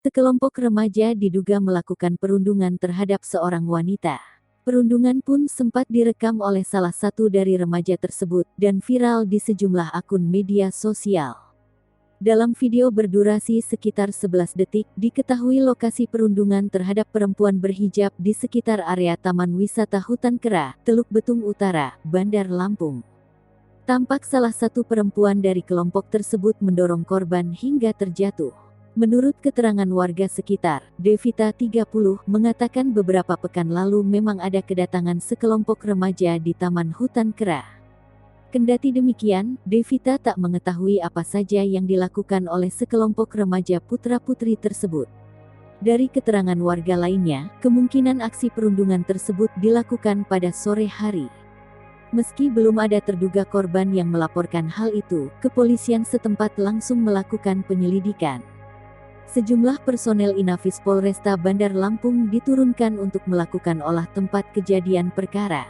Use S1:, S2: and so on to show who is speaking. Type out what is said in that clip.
S1: Sekelompok remaja diduga melakukan perundungan terhadap seorang wanita. Perundungan pun sempat direkam oleh salah satu dari remaja tersebut dan viral di sejumlah akun media sosial. Dalam video berdurasi sekitar 11 detik, diketahui lokasi perundungan terhadap perempuan berhijab di sekitar area Taman Wisata Hutan Kera, Teluk Betung Utara, Bandar Lampung. Tampak salah satu perempuan dari kelompok tersebut mendorong korban hingga terjatuh. Menurut keterangan warga sekitar, Devita 30 mengatakan beberapa pekan lalu memang ada kedatangan sekelompok remaja di Taman Hutan Kera. Kendati demikian, Devita tak mengetahui apa saja yang dilakukan oleh sekelompok remaja putra-putri tersebut. Dari keterangan warga lainnya, kemungkinan aksi perundungan tersebut dilakukan pada sore hari. Meski belum ada terduga korban yang melaporkan hal itu, kepolisian setempat langsung melakukan penyelidikan. Sejumlah personel Inafis Polresta Bandar Lampung diturunkan untuk melakukan olah tempat kejadian perkara.